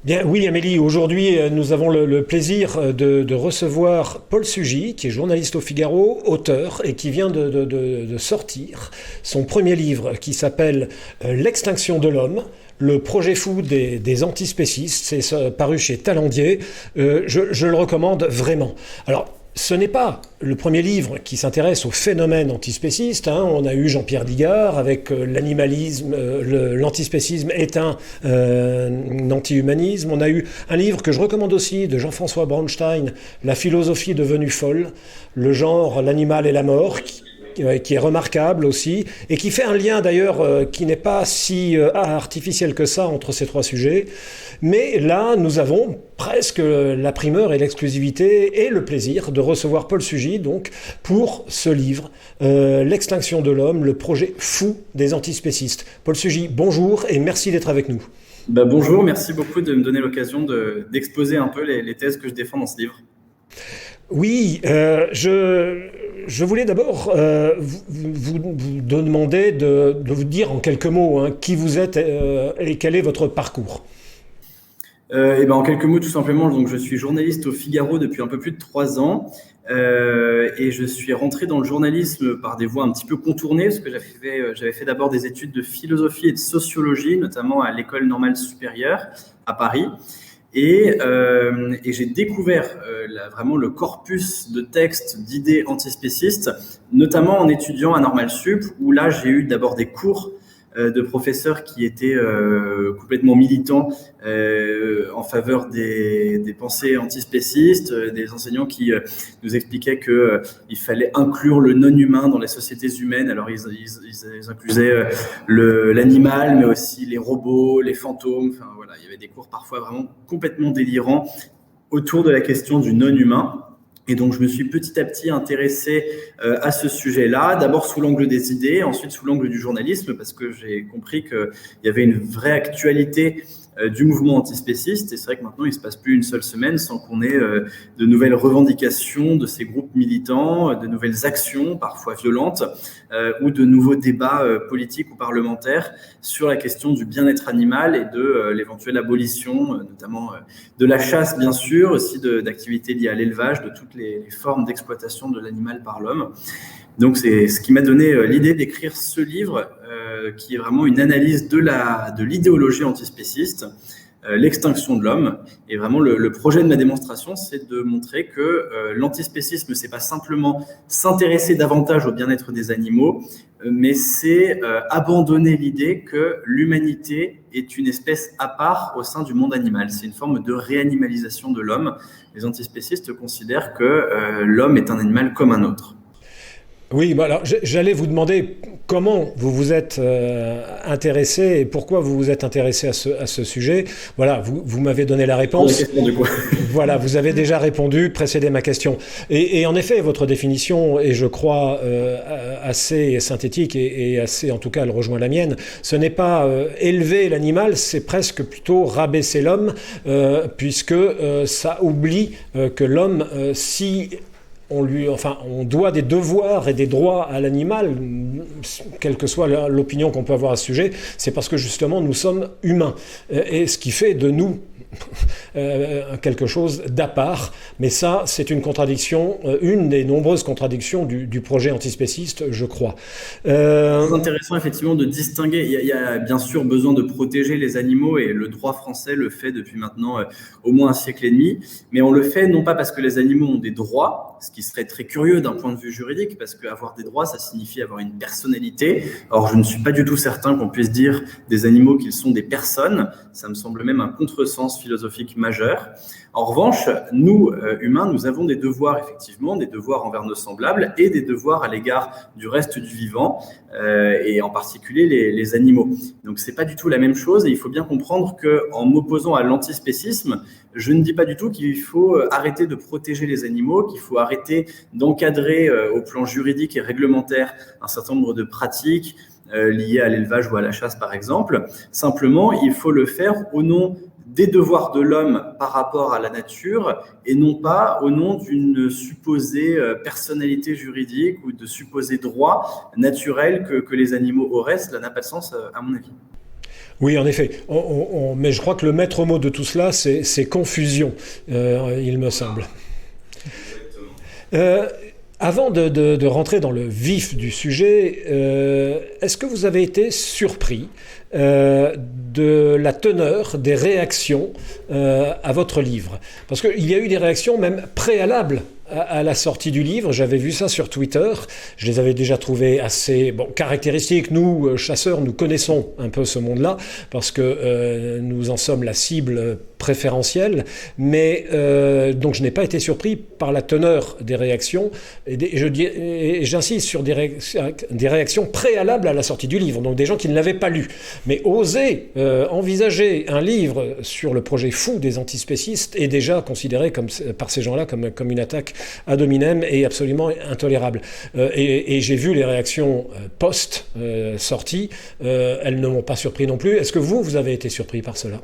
Bien, oui, Amélie, aujourd'hui, nous avons le plaisir de recevoir Paul Sugy, qui est journaliste au Figaro, auteur, et qui vient de sortir son premier livre qui s'appelle L'extinction de l'homme. Le projet fou des antispécistes, c'est paru chez Talandier. Je le recommande vraiment. Alors, ce n'est pas le premier livre qui s'intéresse au phénomène antispéciste. On a eu Jean-Pierre Digard avec l'animalisme, l'antispécisme est un anti-humanisme. On a eu un livre que je recommande aussi de Jean-François Braunstein, La philosophie devenue folle, le genre, l'animal et la mort, qui est remarquable aussi, et qui fait un lien d'ailleurs qui n'est pas si artificiel que ça entre ces trois sujets. Mais là, nous avons presque la primeur et l'exclusivité et le plaisir de recevoir Paul Sugy donc, pour ce livre, L'extinction de l'homme, le projet fou des antispécistes. Paul Sugy, bonjour et merci d'être avec nous. Bonjour, merci beaucoup de me donner l'occasion d'exposer un peu les thèses que je défends dans ce livre. Oui, je voulais d'abord vous demander de vous dire en quelques mots qui vous êtes et quel est votre parcours. En quelques mots, tout simplement, donc je suis journaliste au Figaro depuis un peu plus de 3 ans et je suis rentré dans le journalisme par des voies un petit peu contournées parce que j'avais fait d'abord des études de philosophie et de sociologie, notamment à l'École normale supérieure à Paris. Et j'ai découvert vraiment le corpus de textes, d'idées antispécistes, notamment en étudiant à Normal Sup, où là j'ai eu d'abord des cours de professeurs qui étaient complètement militants en faveur des pensées antispécistes, des enseignants qui nous expliquaient qu'il fallait inclure le non-humain dans les sociétés humaines. Alors ils inclusaient l'animal, mais aussi les robots, les fantômes. Enfin voilà, il y avait des cours parfois vraiment complètement délirants autour de la question du non-humain. Et donc, je me suis petit à petit intéressé à ce sujet-là, d'abord sous l'angle des idées, ensuite sous l'angle du journalisme, parce que j'ai compris qu'il y avait une vraie actualité du mouvement antispéciste. Et c'est vrai que maintenant, il ne se passe plus une seule semaine sans qu'on ait de nouvelles revendications de ces groupes militants, de nouvelles actions, parfois violentes, ou de nouveaux débats politiques ou parlementaires sur la question du bien-être animal et de l'éventuelle abolition, notamment de la chasse, bien sûr, aussi d'activités liées à l'élevage, de toutes les formes d'exploitation de l'animal par l'homme. Donc, c'est ce qui m'a donné l'idée d'écrire ce livre, qui est vraiment une analyse de l'idéologie antispéciste, l'extinction de l'homme. Et vraiment, le projet de ma démonstration, c'est de montrer que l'antispécisme, c'est pas simplement s'intéresser davantage au bien-être des animaux, mais c'est abandonner l'idée que l'humanité est une espèce à part au sein du monde animal. C'est une forme de réanimalisation de l'homme. Les antispécistes considèrent que l'homme est un animal comme un autre. Oui, alors j'allais vous demander comment vous vous êtes intéressé et pourquoi vous vous êtes intéressé à ce sujet. Voilà, vous m'avez donné la réponse. Voilà, vous avez déjà répondu, précédé ma question. Et en effet, votre définition est, je crois, assez synthétique et assez, en tout cas, elle rejoint la mienne. Ce n'est pas élever l'animal, c'est presque plutôt rabaisser l'homme, puisque ça oublie que l'homme, si on doit des devoirs et des droits à l'animal, quelle que soit l'opinion qu'on peut avoir à ce sujet, c'est parce que justement nous sommes humains. Et ce qui fait de nous quelque chose d'à part. Mais ça, c'est une contradiction, une des nombreuses contradictions du projet antispéciste, je crois. C'est intéressant effectivement de distinguer. Il y a bien sûr besoin de protéger les animaux et le droit français le fait depuis maintenant au moins un siècle et demi. Mais on le fait non pas parce que les animaux ont des droits, ce qui serait très curieux d'un point de vue juridique, parce qu'avoir des droits, ça signifie avoir une personnalité. Or, je ne suis pas du tout certain qu'on puisse dire des animaux qu'ils sont des personnes. Ça me semble même un contresens philosophique majeur. En revanche, nous, humains, nous avons des devoirs, effectivement, des devoirs envers nos semblables et des devoirs à l'égard du reste du vivant, et en particulier les animaux. Donc, c'est pas du tout la même chose et il faut bien comprendre qu'en m'opposant à l'antispécisme, je ne dis pas du tout qu'il faut arrêter de protéger les animaux, qu'il faut arrêter d'encadrer au plan juridique et réglementaire un certain nombre de pratiques liées à l'élevage ou à la chasse, par exemple. Simplement, il faut le faire au nom des devoirs de l'homme par rapport à la nature et non pas au nom d'une supposée personnalité juridique ou de supposés droits naturels que les animaux auraient. Cela n'a pas de sens à mon avis. Oui, en effet. Mais je crois que le maître mot de tout cela, c'est confusion, il me semble. Avant de rentrer dans le vif du sujet, est-ce que vous avez été surpris de la teneur des réactions à votre livre? Parce qu'il y a eu des réactions même préalables à la sortie du livre. J'avais vu ça sur Twitter. Je les avais déjà trouvées assez caractéristiques. Nous, chasseurs, nous connaissons un peu ce monde-là parce que nous en sommes la cible préférentielle. Mais donc je n'ai pas été surpris par la teneur des réactions. Et j'insiste sur des réactions préalables à la sortie du livre. Donc des gens qui ne l'avaient pas lu. Mais oser envisager un livre sur le projet fou des antispécistes est déjà considéré par ces gens-là comme une attaque ad hominem et absolument intolérable. Et j'ai vu les réactions post-sortie. Elles ne m'ont pas surpris non plus. Est-ce que vous avez été surpris par cela ?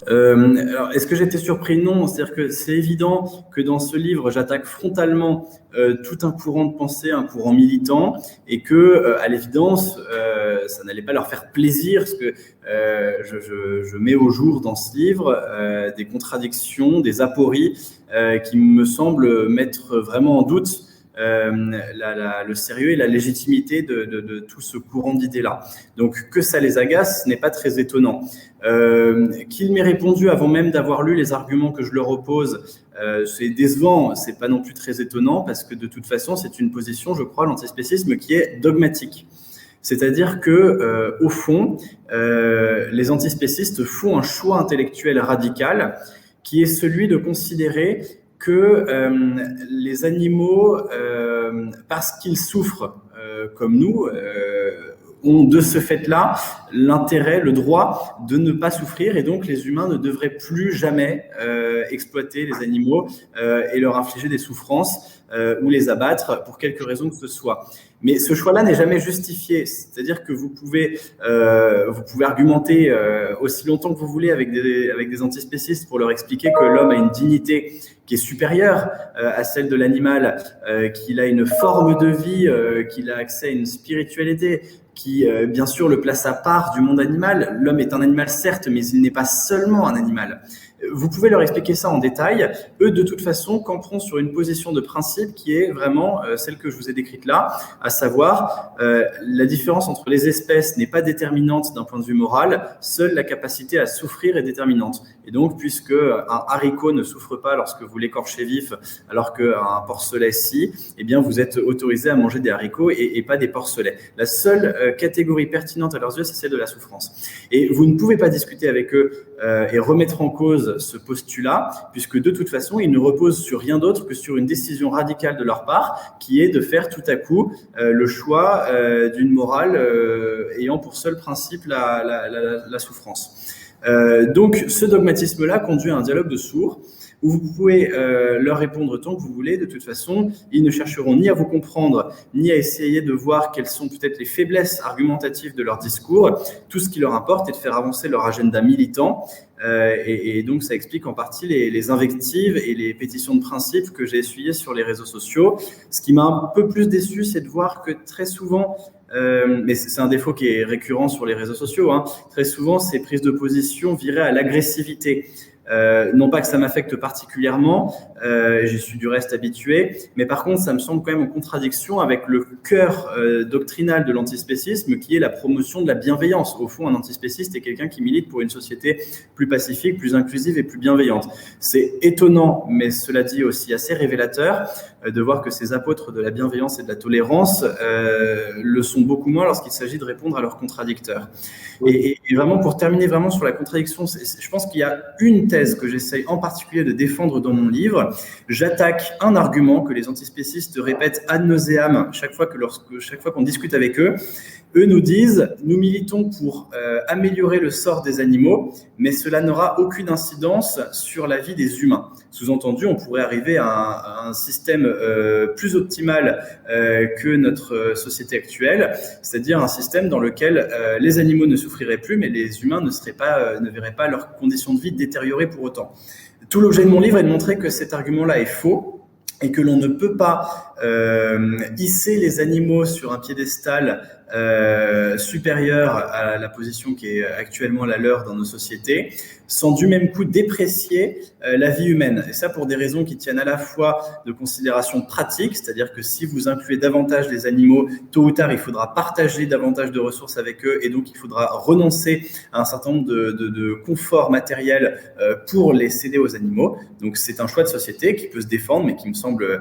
Alors, est-ce que j'étais surpris? Non, c'est-à-dire que c'est évident que dans ce livre, j'attaque frontalement tout un courant de pensée, un courant militant, et que, à l'évidence, ça n'allait pas leur faire plaisir, parce que je mets au jour dans ce livre des contradictions, des apories qui me semblent mettre vraiment en doute le sérieux et la légitimité de tout ce courant d'idées-là. Donc, que ça les agace, ce n'est pas très étonnant. Qu'il m'ait répondu avant même d'avoir lu les arguments que je leur oppose, c'est décevant, c'est pas non plus très étonnant, parce que de toute façon, c'est une position, je crois, l'antispécisme, qui est dogmatique. C'est-à-dire que, au fond, les antispécistes font un choix intellectuel radical qui est celui de considérer que les animaux, parce qu'ils souffrent comme nous, ont de ce fait-là l'intérêt, le droit de ne pas souffrir, et donc les humains ne devraient plus jamais exploiter les animaux et leur infliger des souffrances ou les abattre pour quelque raison que ce soit. Mais ce choix-là n'est jamais justifié, c'est-à-dire que vous pouvez argumenter aussi longtemps que vous voulez avec des antispécistes pour leur expliquer que l'homme a une dignité qui est supérieure à celle de l'animal, qu'il a une forme de vie, qu'il a accès à une spiritualité qui, bien sûr, le place à part du monde animal. L'homme est un animal, certes, mais il n'est pas seulement un animal. Vous pouvez leur expliquer ça en détail. Eux, de toute façon, camperont sur une position de principe qui est vraiment celle que je vous ai décrite là, à savoir la différence entre les espèces n'est pas déterminante d'un point de vue moral, seule la capacité à souffrir est déterminante. Et donc, puisque un haricot ne souffre pas lorsque vous l'écorchez vif, alors qu'un porcelet si, eh bien, vous êtes autorisé à manger des haricots et pas des porcelets. La seule catégorie pertinente à leurs yeux, c'est celle de la souffrance. Et vous ne pouvez pas discuter avec eux et remettre en cause ce postulat, puisque de toute façon, il ne repose sur rien d'autre que sur une décision radicale de leur part, qui est de faire tout à coup le choix d'une morale ayant pour seul principe la souffrance. Donc, ce dogmatisme-là conduit à un dialogue de sourds, où vous pouvez leur répondre tant que vous voulez. De toute façon, ils ne chercheront ni à vous comprendre, ni à essayer de voir quelles sont peut-être les faiblesses argumentatives de leur discours. Tout ce qui leur importe est de faire avancer leur agenda militant. Et donc, ça explique en partie les invectives et les pétitions de principe que j'ai essuyées sur les réseaux sociaux. Ce qui m'a un peu plus déçu, c'est de voir que très souvent, mais c'est un défaut qui est récurrent sur les réseaux sociaux, très souvent, ces prises de position viraient à l'agressivité. Non pas que ça m'affecte particulièrement, j'y suis du reste habitué, mais par contre ça me semble quand même en contradiction avec le cœur doctrinal de l'antispécisme, qui est la promotion de la bienveillance. Au fond, un antispéciste est quelqu'un qui milite pour une société plus pacifique, plus inclusive et plus bienveillante. C'est étonnant, mais cela dit aussi assez révélateur, de voir que ces apôtres de la bienveillance et de la tolérance le sont beaucoup moins lorsqu'il s'agit de répondre à leurs contradicteurs. Et vraiment, pour terminer vraiment sur la contradiction, je pense qu'il y a une thèse que j'essaye en particulier de défendre dans mon livre. J'attaque un argument que les antispécistes répètent ad nauseam chaque fois qu'on discute avec eux. Eux nous disent, nous militons pour améliorer le sort des animaux, mais cela n'aura aucune incidence sur la vie des humains. Sous-entendu, on pourrait arriver à un système plus optimal que notre société actuelle, c'est-à-dire un système dans lequel les animaux ne souffriraient plus, mais les humains ne verraient pas leurs conditions de vie détériorées pour autant. Tout l'objet de mon livre est de montrer que cet argument-là est faux, et que l'on ne peut pas hisser les animaux sur un piédestal supérieure à la position qui est actuellement la leur dans nos sociétés, sans du même coup déprécier la vie humaine. Et ça pour des raisons qui tiennent à la fois de considérations pratiques, c'est-à-dire que si vous incluez davantage les animaux, tôt ou tard, il faudra partager davantage de ressources avec eux et donc il faudra renoncer à un certain nombre de conforts matériels pour les céder aux animaux. Donc c'est un choix de société qui peut se défendre, mais qui me semble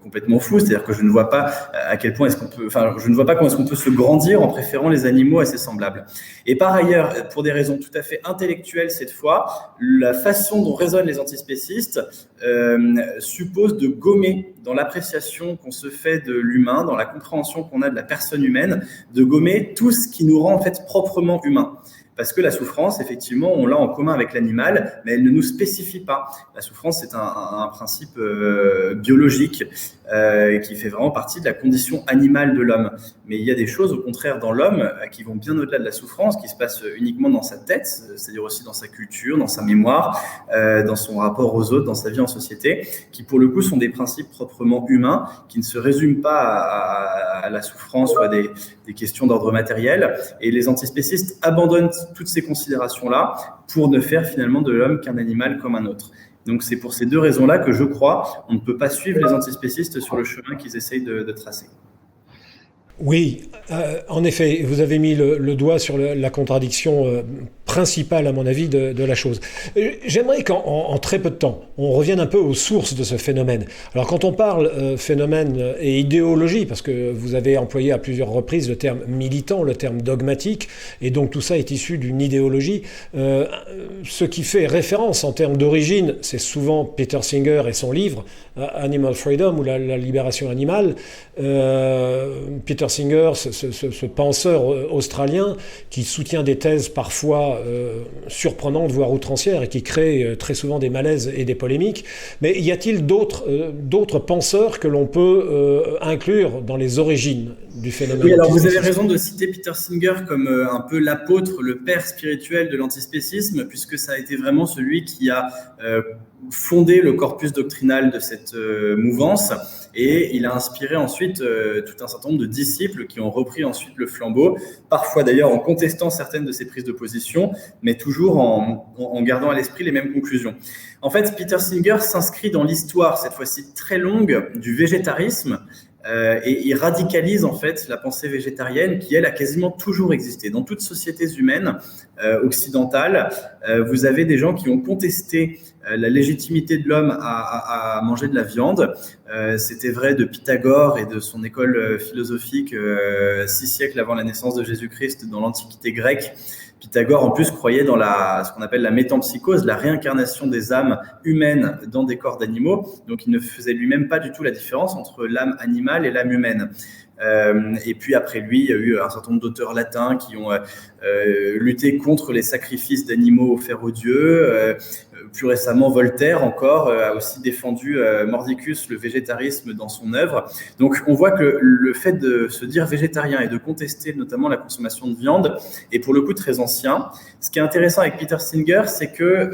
complètement fou. C'est-à-dire que je ne vois pas à quel point je ne vois pas comment est-ce qu'on peut se grandir en préférant les animaux à ses semblables. Et par ailleurs, pour des raisons tout à fait intellectuelles cette fois, la façon dont raisonnent les antispécistes suppose de gommer dans l'appréciation qu'on se fait de l'humain, dans la compréhension qu'on a de la personne humaine, de gommer tout ce qui nous rend en fait proprement humain. Parce que la souffrance, effectivement, on l'a en commun avec l'animal, mais elle ne nous spécifie pas. La souffrance, c'est un principe biologique qui fait vraiment partie de la condition animale de l'homme. Mais il y a des choses, au contraire, dans l'homme qui vont bien au-delà de la souffrance, qui se passent uniquement dans sa tête, c'est-à-dire aussi dans sa culture, dans sa mémoire, dans son rapport aux autres, dans sa vie en société, qui pour le coup sont des principes proprement humains, qui ne se résument pas à la souffrance ou à des questions d'ordre matériel. Et les antispécistes abandonnent toutes ces considérations-là pour ne faire finalement de l'homme qu'un animal comme un autre. Donc c'est pour ces deux raisons-là que je crois on ne peut pas suivre les antispécistes sur le chemin qu'ils essayent de tracer. Oui, en effet, vous avez mis le doigt sur la contradiction principale, à mon avis, de la chose. J'aimerais qu'en très peu de temps, on revienne un peu aux sources de ce phénomène. Alors quand on parle phénomène et idéologie, parce que vous avez employé à plusieurs reprises le terme militant, le terme dogmatique, et donc tout ça est issu d'une idéologie, ce qui fait référence en termes d'origine, c'est souvent Peter Singer et son livre Animal Freedom ou la libération animale. Peter Singer, ce penseur australien qui soutient des thèses parfois surprenantes, voire outrancières, et qui crée très souvent des malaises et des polémiques. Mais y a-t-il d'autres penseurs que l'on peut inclure dans les origines du phénomène? Oui, alors vous avez raison de citer Peter Singer comme un peu l'apôtre, le père spirituel de l'antispécisme, puisque ça a été vraiment celui qui a fondé le corpus doctrinal de cette mouvance, et il a inspiré ensuite tout un certain nombre de disciples qui ont repris ensuite le flambeau, parfois d'ailleurs en contestant certaines de ses prises de position, mais toujours en gardant à l'esprit les mêmes conclusions. En fait, Peter Singer s'inscrit dans l'histoire, cette fois-ci très longue, du végétarisme, et il radicalise en fait la pensée végétarienne qui, elle, a quasiment toujours existé. Dans toutes sociétés humaines occidentales, vous avez des gens qui ont contesté la légitimité de l'homme à manger de la viande. C'était vrai de Pythagore et de son école philosophique 6 siècles avant la naissance de Jésus-Christ dans l'Antiquité grecque. Pythagore, en plus, croyait dans ce qu'on appelle la métempsychose, la réincarnation des âmes humaines dans des corps d'animaux. Donc, il ne faisait lui-même pas du tout la différence entre l'âme animale et l'âme humaine. Et puis après lui, il y a eu un certain nombre d'auteurs latins qui ont lutté contre les sacrifices d'animaux offerts aux dieux. Plus récemment, Voltaire encore a aussi défendu mordicus le végétarisme dans son œuvre. Donc on voit que le fait de se dire végétarien et de contester notamment la consommation de viande est pour le coup très ancien. Ce qui est intéressant avec Peter Singer, c'est que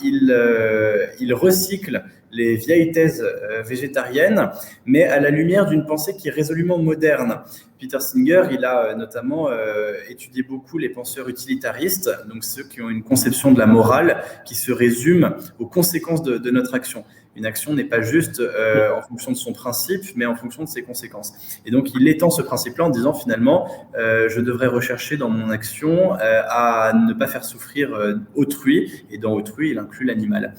il recycle les vieilles thèses végétariennes, mais à la lumière d'une pensée qui est résolument moderne. Peter Singer, il a notamment étudié beaucoup les penseurs utilitaristes, donc ceux qui ont une conception de la morale qui se résume aux conséquences de notre action. Une action n'est pas juste en fonction de son principe, mais en fonction de ses conséquences. Et donc, il étend ce principe-là en disant finalement, je devrais rechercher dans mon action à ne pas faire souffrir autrui, et dans autrui, il inclut l'animal.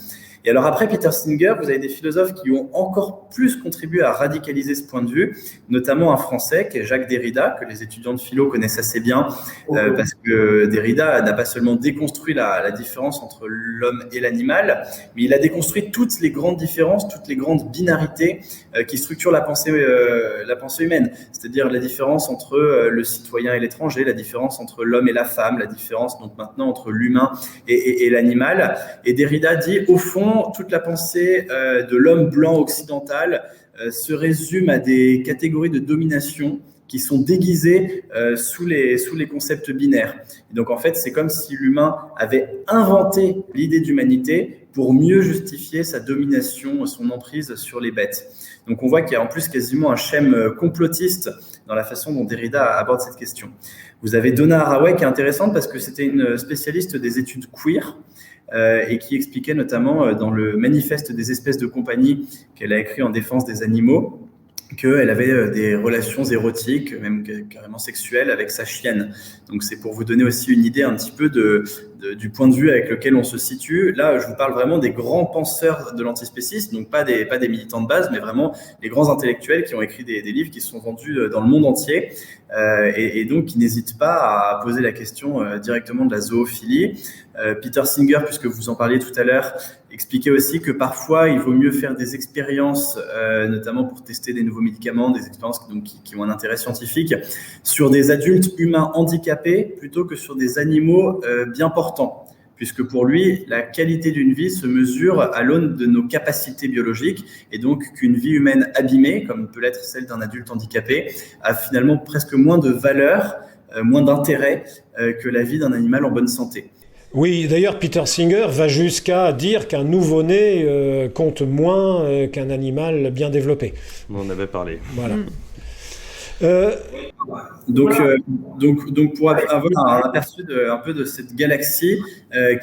Et alors après Peter Singer, vous avez des philosophes qui ont encore plus contribué à radicaliser ce point de vue, notamment un Français qui est Jacques Derrida, que les étudiants de philo connaissent assez bien, parce que Derrida n'a pas seulement déconstruit la différence entre l'homme et l'animal, mais il a déconstruit toutes les grandes différences, toutes les grandes binarités qui structurent la pensée humaine, c'est-à-dire la différence entre le citoyen et l'étranger, la différence entre l'homme et la femme, la différence donc maintenant entre l'humain et l'animal. Et Derrida dit, au fond, toute la pensée de l'homme blanc occidental se résument à des catégories de domination qui sont déguisées sous les concepts binaires. Et donc en fait, c'est comme si l'humain avait inventé l'idée d'humanité pour mieux justifier sa domination, son emprise sur les bêtes. Donc on voit qu'il y a en plus quasiment un schème complotiste dans la façon dont Derrida aborde cette question. Vous avez Donna Haraway qui est intéressante parce que c'était une spécialiste des études queer et qui expliquait notamment dans le manifeste des espèces de compagnie qu'elle a écrit en défense des animaux qu'elle avait des relations érotiques, même carrément sexuelles, avec sa chienne. Donc c'est pour vous donner aussi une idée un petit peu du point de vue avec lequel on se situe. Là, je vous parle vraiment des grands penseurs de l'antispécisme, donc pas des militants de base, mais vraiment les grands intellectuels qui ont écrit des livres qui se sont vendus dans le monde entier et donc qui n'hésitent pas à poser la question directement de la zoophilie. Peter Singer, puisque vous en parliez tout à l'heure, expliquait aussi que parfois il vaut mieux faire des expériences, notamment pour tester des nouveaux médicaments, des expériences donc, qui ont un intérêt scientifique, sur des adultes humains handicapés plutôt que sur des animaux bien portants. Puisque pour lui, la qualité d'une vie se mesure à l'aune de nos capacités biologiques, et donc qu'une vie humaine abîmée, comme peut l'être celle d'un adulte handicapé, a finalement presque moins de valeur, moins d'intérêt que la vie d'un animal en bonne santé. Oui, d'ailleurs, Peter Singer va jusqu'à dire qu'un nouveau-né compte moins qu'un animal bien développé. On en avait parlé. Voilà. Donc pour avoir un aperçu un peu de cette galaxie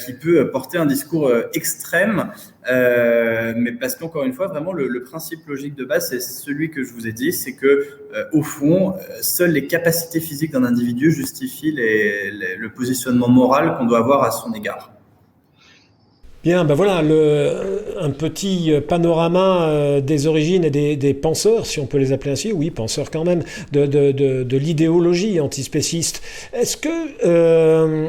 qui peut porter un discours extrême, mais parce qu'encore une fois, vraiment le principe logique de base, c'est celui que je vous ai dit, c'est que au fond, seules les capacités physiques d'un individu justifient le positionnement moral qu'on doit avoir à son égard. Bien, ben voilà un petit panorama des origines et des penseurs, si on peut les appeler ainsi, oui, penseurs quand même, de l'idéologie antispéciste. Est-ce que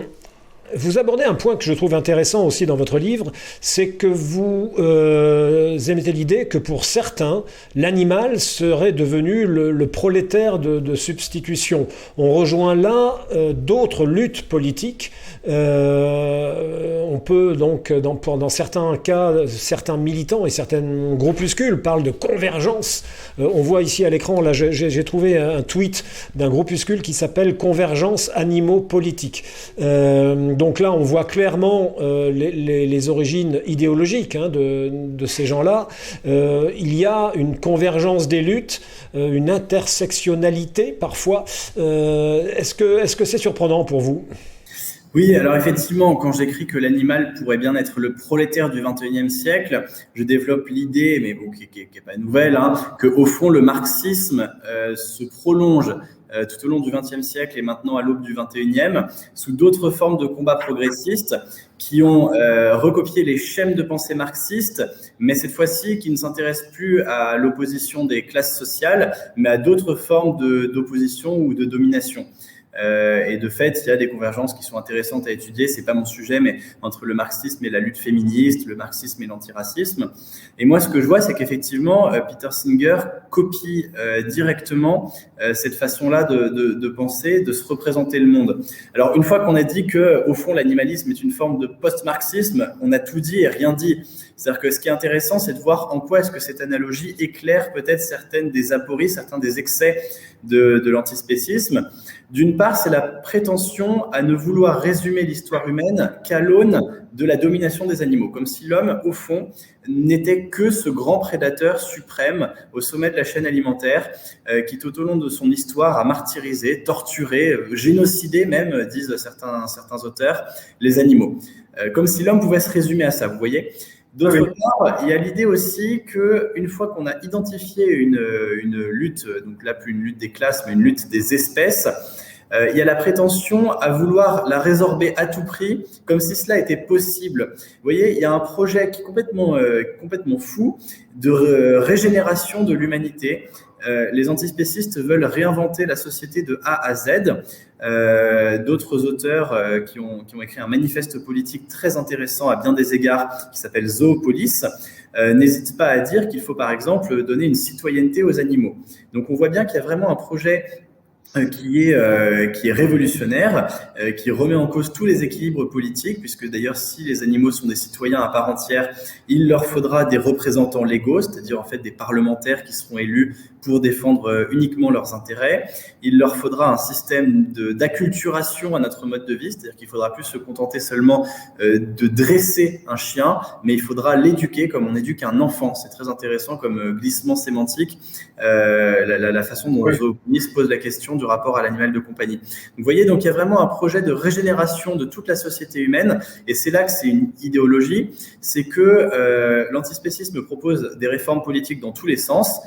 vous abordez un point que je trouve intéressant aussi dans votre livre, c'est que vous émettez l'idée que pour certains, l'animal serait devenu le prolétaire de substitution. On rejoint là d'autres luttes politiques. On peut donc, dans certains cas, certains militants et certains groupuscules parlent de convergence. On voit ici à l'écran, là, j'ai trouvé un tweet d'un groupuscule qui s'appelle Convergence Animaux Politiques. Donc là, on voit clairement les origines idéologiques de ces gens-là. Il y a une convergence des luttes, une intersectionnalité parfois. Est-ce que c'est surprenant pour vous ? Oui, alors effectivement, quand j'écris que l'animal pourrait bien être le prolétaire du XXIe siècle, je développe l'idée, mais bon, qui est pas nouvelle, que au fond le marxisme se prolonge tout au long du XXe siècle et maintenant à l'aube du XXIe, sous d'autres formes de combats progressistes qui ont recopié les schèmes de pensée marxistes, mais cette fois-ci qui ne s'intéressent plus à l'opposition des classes sociales, mais à d'autres formes d'opposition ou de domination. Et de fait, il y a des convergences qui sont intéressantes à étudier. C'est pas mon sujet, mais entre le marxisme et la lutte féministe, le marxisme et l'antiracisme. Et moi, ce que je vois, c'est qu'effectivement, Peter Singer copie directement cette façon-là de penser, de se représenter le monde. Alors, une fois qu'on a dit que, au fond, l'animalisme est une forme de post-marxisme, on a tout dit et rien dit. C'est-à-dire que ce qui est intéressant, c'est de voir en quoi est-ce que cette analogie éclaire peut-être certaines des apories, certains des excès de l'antispécisme. D'une part, c'est la prétention à ne vouloir résumer l'histoire humaine qu'à l'aune de la domination des animaux, comme si l'homme, au fond, n'était que ce grand prédateur suprême au sommet de la chaîne alimentaire qui, tout au long de son histoire, a martyrisé, torturé, génocidé même, disent certains auteurs, les animaux. Comme si l'homme pouvait se résumer à ça, vous voyez ? D'autre part, il y a l'idée aussi qu'une fois qu'on a identifié une lutte, donc là plus une lutte des classes, mais une lutte des espèces, il y a la prétention à vouloir la résorber à tout prix, comme si cela était possible. Vous voyez, il y a un projet qui est complètement fou de régénération de l'humanité. Les antispécistes veulent réinventer la société de A à Z. D'autres auteurs qui ont écrit un manifeste politique très intéressant à bien des égards qui s'appelle Zoopolis n'hésitent pas à dire qu'il faut par exemple donner une citoyenneté aux animaux. Donc on voit bien qu'il y a vraiment un projet qui est révolutionnaire, qui remet en cause tous les équilibres politiques, puisque d'ailleurs si les animaux sont des citoyens à part entière, il leur faudra des représentants légaux, c'est-à-dire en fait des parlementaires qui seront élus pour défendre uniquement leurs intérêts. Il leur faudra un système d'acculturation à notre mode de vie, c'est-à-dire qu'il faudra plus se contenter seulement de dresser un chien, mais il faudra l'éduquer comme on éduque un enfant. C'est très intéressant comme glissement sémantique, la façon dont Zoopnis pose la question du rapport à l'animal de compagnie. Donc, vous voyez, donc il y a vraiment un projet de régénération de toute la société humaine, et c'est là que c'est une idéologie, c'est que l'antispécisme propose des réformes politiques dans tous les sens,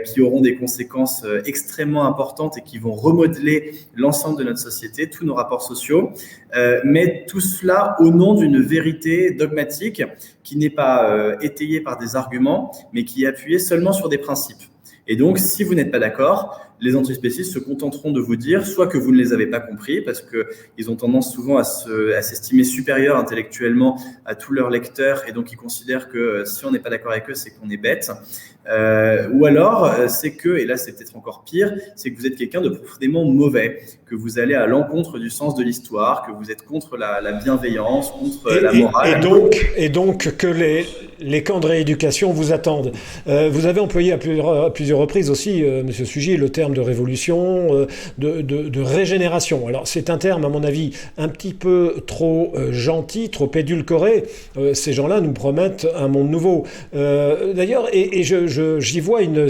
qui auront des conséquences extrêmement importantes et qui vont remodeler l'ensemble de notre société, tous nos rapports sociaux, mais tout cela au nom d'une vérité dogmatique qui n'est pas étayée par des arguments, mais qui est appuyée seulement sur des principes. Et donc, si vous n'êtes pas d'accord, les antispécistes se contenteront de vous dire soit que vous ne les avez pas compris, parce qu'ils ont tendance souvent à s'estimer supérieurs intellectuellement à tous leurs lecteurs, et donc ils considèrent que si on n'est pas d'accord avec eux, c'est qu'on est bête. Ou alors, c'est que, et là c'est peut-être encore pire, c'est que vous êtes quelqu'un de profondément mauvais, que vous allez à l'encontre du sens de l'histoire, que vous êtes contre la bienveillance, contre la morale. Et donc que les camps de rééducation vous attendent. Vous avez employé à plusieurs reprises aussi, Monsieur Sugy, le terme de révolution, de régénération. Alors c'est un terme, à mon avis, un petit peu trop gentil, trop édulcoré. Ces gens-là nous promettent un monde nouveau. D'ailleurs, et j'y vois une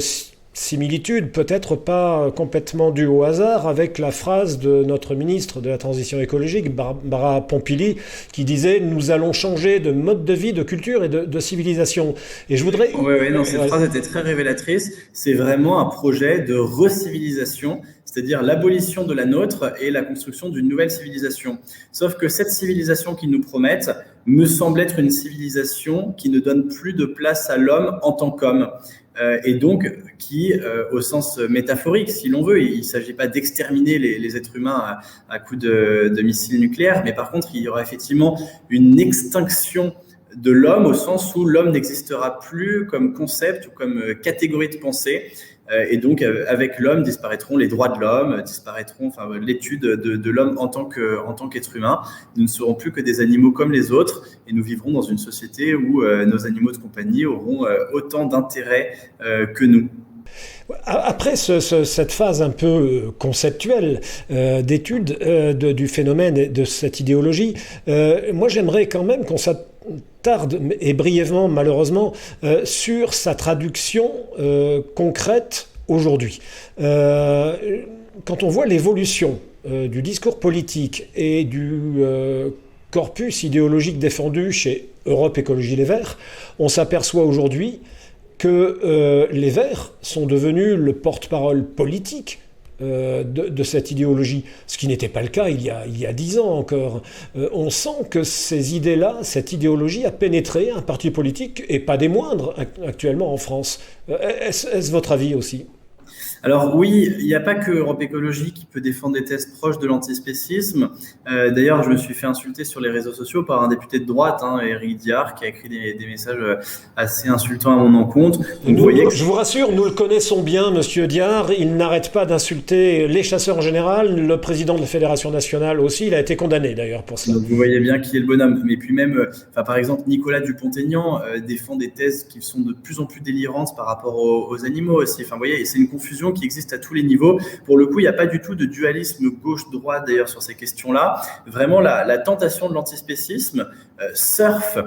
similitude, peut-être pas complètement due au hasard, avec la phrase de notre ministre de la Transition écologique, Barbara Pompili, qui disait « Nous allons changer de mode de vie, de culture et de civilisation ». Et je voudrais... Oui, non, cette phrase était très révélatrice. C'est vraiment un projet de recivilisation, c'est-à-dire l'abolition de la nôtre et la construction d'une nouvelle civilisation. Sauf que cette civilisation qu'ils nous promettent me semble être une civilisation qui ne donne plus de place à l'homme en tant qu'homme. Et donc qui, au sens métaphorique, si l'on veut, il ne s'agit pas d'exterminer les êtres humains à coups de missiles nucléaires, mais par contre, il y aura effectivement une extinction de l'homme au sens où l'homme n'existera plus comme concept ou comme catégorie de pensée. Et donc, avec l'homme, disparaîtront les droits de l'homme, disparaîtront l'étude de l'homme en tant qu'être humain. Nous ne serons plus que des animaux comme les autres et nous vivrons dans une société où nos animaux de compagnie auront autant d'intérêt que nous. Après cette phase un peu conceptuelle d'étude du phénomène et de cette idéologie, moi j'aimerais quand même qu'on s'attarde, et brièvement malheureusement, sur sa traduction concrète aujourd'hui. Quand on voit l'évolution du discours politique et du corpus idéologique défendu chez Europe Écologie Les Verts, on s'aperçoit aujourd'hui que les Verts sont devenus le porte-parole politique de cette idéologie, ce qui n'était pas le cas il y a 10 ans encore. On sent que ces idées-là, cette idéologie a pénétré un parti politique, et pas des moindres actuellement en France. Est-ce votre avis aussi ? Alors oui, il n'y a pas que Europe Écologie qui peut défendre des thèses proches de l'antispécisme. D'ailleurs, je me suis fait insulter sur les réseaux sociaux par un député de droite, Éric Diard, qui a écrit des messages assez insultants à mon encontre. Donc, je vous rassure, nous le connaissons bien, Monsieur Diard. Il n'arrête pas d'insulter les chasseurs en général, le président de la Fédération nationale aussi. Il a été condamné d'ailleurs pour cela. Donc vous voyez bien qui est le bonhomme. Mais puis même, par exemple, Nicolas Dupont-Aignan défend des thèses qui sont de plus en plus délirantes par rapport aux animaux aussi. Enfin, vous voyez, c'est une confusion qui existe à tous les niveaux. Pour le coup, il n'y a pas du tout de dualisme gauche-droite d'ailleurs sur ces questions-là. Vraiment, la tentation de l'antispécisme surfe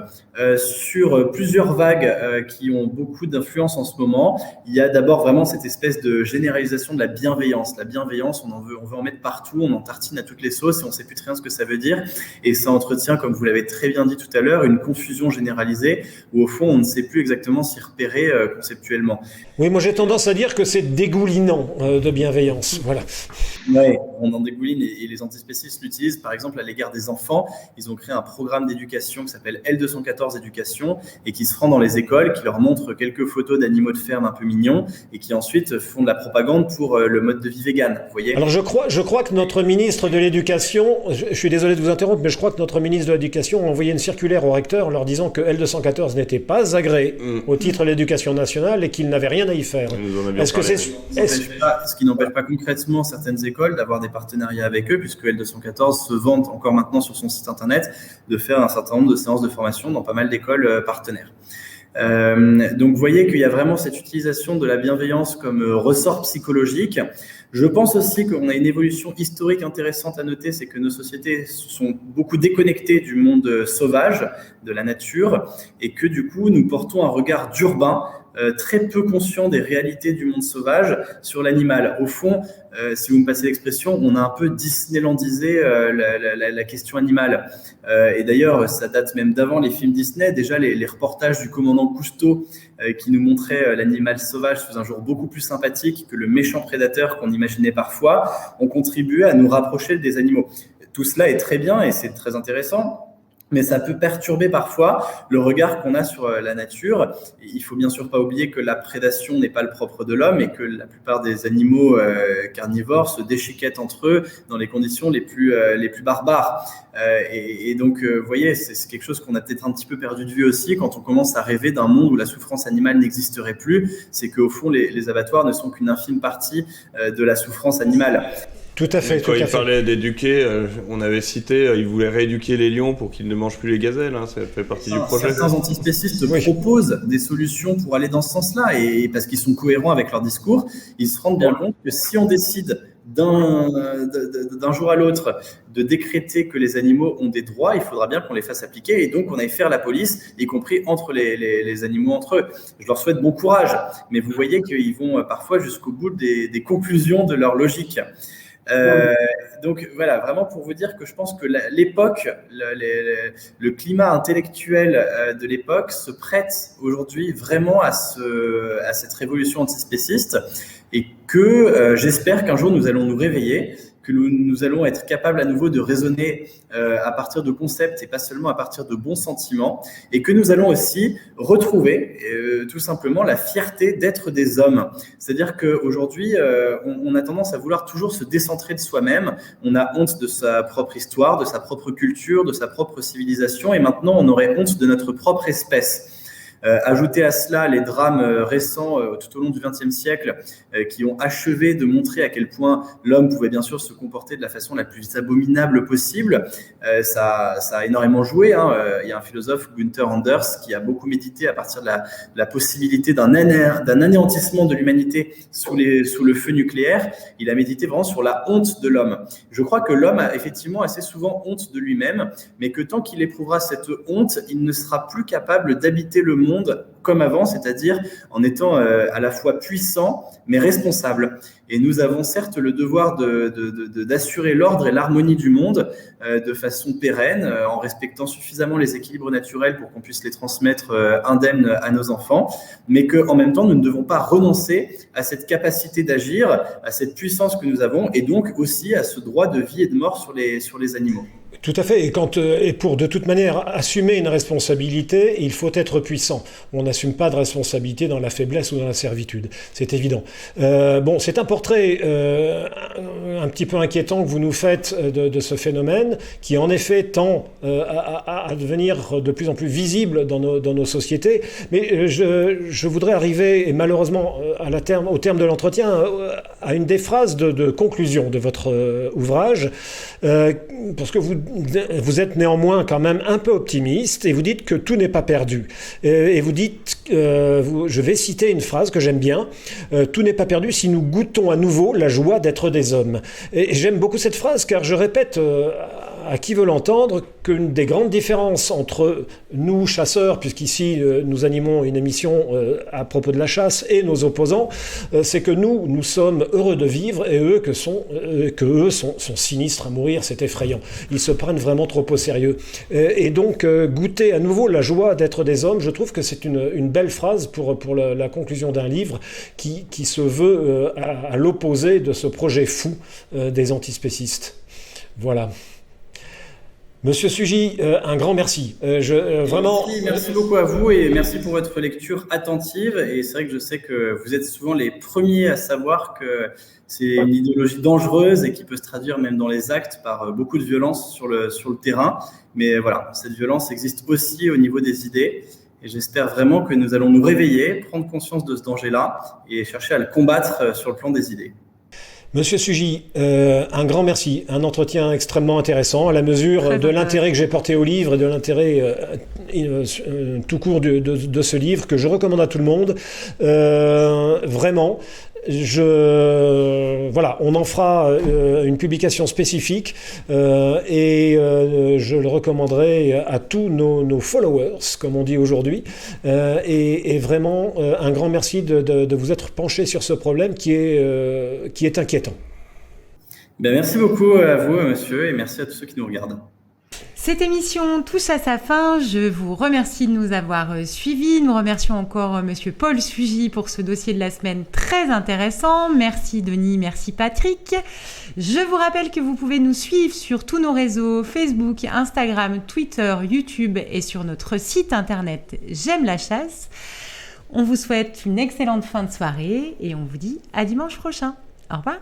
sur plusieurs vagues qui ont beaucoup d'influence en ce moment. Il y a d'abord vraiment cette espèce de généralisation de la bienveillance. La bienveillance, on veut en mettre partout, on en tartine à toutes les sauces et on ne sait plus très bien ce que ça veut dire. Et ça entretient, comme vous l'avez très bien dit tout à l'heure, une confusion généralisée où au fond, on ne sait plus exactement s'y repérer conceptuellement. Oui, moi j'ai tendance à dire que c'est dégoulinant de bienveillance. Voilà. Ouais, on en dégouline et les antispécistes l'utilisent. Par exemple, à l'égard des enfants, ils ont créé un programme d'éducation qui s'appelle L214 Éducation et qui se rend dans les écoles, qui leur montre quelques photos d'animaux de ferme un peu mignons et qui ensuite font de la propagande pour le mode de vie vegan. Vous voyez ? Alors je crois que notre ministre de l'Éducation, je suis désolé de vous interrompre, mais je crois que notre ministre de l'Éducation a envoyé une circulaire au recteur en leur disant que L214 n'était pas agréé au titre de l'éducation nationale et qu'il n'avait rien à y faire. Est-ce que ce qui n'empêche pas concrètement certaines écoles d'avoir des partenariats avec eux, puisque L214 se vante encore maintenant sur son site internet de faire un certain nombre de séances de formation dans pas mal d'écoles partenaires. Donc vous voyez qu'il y a vraiment cette utilisation de la bienveillance comme ressort psychologique. Je pense aussi qu'on a une évolution historique intéressante à noter, c'est que nos sociétés sont beaucoup déconnectées du monde sauvage, de la nature, et que du coup nous portons un regard d'urbain très peu conscient des réalités du monde sauvage sur l'animal. Au fond, si vous me passez l'expression, on a un peu Disneylandisé la question animale. Et d'ailleurs, ça date même d'avant les films Disney. Déjà, les reportages du commandant Cousteau qui nous montraient l'animal sauvage sous un jour beaucoup plus sympathique que le méchant prédateur qu'on imaginait parfois, ont contribué à nous rapprocher des animaux. Tout cela est très bien et c'est très intéressant. Mais ça peut perturber parfois le regard qu'on a sur la nature. Il faut bien sûr pas oublier que la prédation n'est pas le propre de l'homme et que la plupart des animaux carnivores se déchiquettent entre eux dans les conditions les plus barbares. Et donc, vous voyez, c'est quelque chose qu'on a peut-être un petit peu perdu de vue aussi quand on commence à rêver d'un monde où la souffrance animale n'existerait plus. C'est qu'au fond, les abattoirs ne sont qu'une infime partie de la souffrance animale. Tout à fait. Quand il parlait d'éduquer, on avait cité, il voulait rééduquer les lions pour qu'ils ne mangent plus les gazelles. Ça fait partie du projet. Certains antispécistes proposent des solutions pour aller dans ce sens-là, et parce qu'ils sont cohérents avec leur discours, ils se rendent bien compte que si on décide d'un jour à l'autre de décréter que les animaux ont des droits, il faudra bien qu'on les fasse appliquer et donc qu'on aille faire la police, y compris entre les animaux entre eux. Je leur souhaite bon courage, mais vous voyez qu'ils vont parfois jusqu'au bout des conclusions de leur logique. Donc voilà, vraiment pour vous dire que je pense que l'époque, le climat intellectuel de l'époque se prête aujourd'hui vraiment à cette révolution antispéciste et que j'espère qu'un jour nous allons nous réveiller, que nous allons être capables à nouveau de raisonner à partir de concepts et pas seulement à partir de bons sentiments, et que nous allons aussi retrouver tout simplement la fierté d'être des hommes. C'est-à-dire qu'aujourd'hui, on a tendance à vouloir toujours se décentrer de soi-même, on a honte de sa propre histoire, de sa propre culture, de sa propre civilisation, et maintenant on aurait honte de notre propre espèce. Ajouter à cela les drames récents tout au long du XXe siècle qui ont achevé de montrer à quel point l'homme pouvait bien sûr se comporter de la façon la plus abominable possible. Ça a énormément joué. Il y a un philosophe, Gunther Anders, qui a beaucoup médité à partir de la possibilité d'un anéantissement de l'humanité sous le feu nucléaire. Il a médité vraiment sur la honte de l'homme. Je crois que l'homme a effectivement assez souvent honte de lui-même, mais que tant qu'il éprouvera cette honte, il ne sera plus capable d'habiter le monde comme avant, c'est-à-dire en étant à la fois puissant mais responsable. Et nous avons certes le devoir d'assurer l'ordre et l'harmonie du monde de façon pérenne, en respectant suffisamment les équilibres naturels pour qu'on puisse les transmettre indemnes à nos enfants, mais qu'en même temps, nous ne devons pas renoncer à cette capacité d'agir, à cette puissance que nous avons, et donc aussi à ce droit de vie et de mort sur les animaux. Tout à fait. Et pour de toute manière assumer une responsabilité, il faut être puissant. On n'assume pas de responsabilité dans la faiblesse ou dans la servitude. C'est évident. C'est un portrait un petit peu inquiétant que vous nous faites de ce phénomène qui en effet tend à devenir de plus en plus visible dans nos sociétés. Mais je voudrais arriver, et malheureusement au terme de l'entretien, à une des phrases de conclusion de votre ouvrage, parce que vous êtes néanmoins quand même un peu optimiste et vous dites que tout n'est pas perdu. Et vous dites, je vais citer une phrase que j'aime bien, tout n'est pas perdu si nous goûtons à nouveau la joie d'être des hommes. Et j'aime beaucoup cette phrase car je répète à qui veut l'entendre qu'une des grandes différences entre nous, chasseurs, puisqu'ici nous animons une émission à propos de la chasse, et nos opposants, c'est que nous sommes heureux de vivre et eux eux sont sinistres à mourir, c'est effrayant. Ils se prennent vraiment trop au sérieux. Et donc, goûter à nouveau la joie d'être des hommes, je trouve que c'est une belle phrase pour la conclusion d'un livre qui se veut à l'opposé de ce projet fou des antispécistes. Voilà. Monsieur Sugy, un grand merci. Vraiment... Merci beaucoup à vous et merci pour votre lecture attentive. Et c'est vrai que je sais que vous êtes souvent les premiers à savoir que c'est une idéologie dangereuse et qui peut se traduire même dans les actes par beaucoup de violence sur le terrain. Mais voilà, cette violence existe aussi au niveau des idées. Et j'espère vraiment que nous allons nous réveiller, prendre conscience de ce danger-là et chercher à le combattre sur le plan des idées. Monsieur Sugy, un grand merci. Un entretien extrêmement intéressant à la mesure de l'intérêt que j'ai porté au livre et de l'intérêt tout court de ce livre que je recommande à tout le monde. Vraiment. Voilà, on en fera une publication spécifique et je le recommanderai à tous nos followers, comme on dit aujourd'hui. Et vraiment, un grand merci de vous être penché sur ce problème qui est inquiétant. Merci beaucoup à vous, monsieur, et merci à tous ceux qui nous regardent. Cette émission touche à sa fin. Je vous remercie de nous avoir suivis. Nous remercions encore Monsieur Paul Sugy pour ce dossier de la semaine très intéressant. Merci Denis, merci Patrick. Je vous rappelle que vous pouvez nous suivre sur tous nos réseaux Facebook, Instagram, Twitter, YouTube et sur notre site internet J'aime la chasse. On vous souhaite une excellente fin de soirée et on vous dit à dimanche prochain. Au revoir.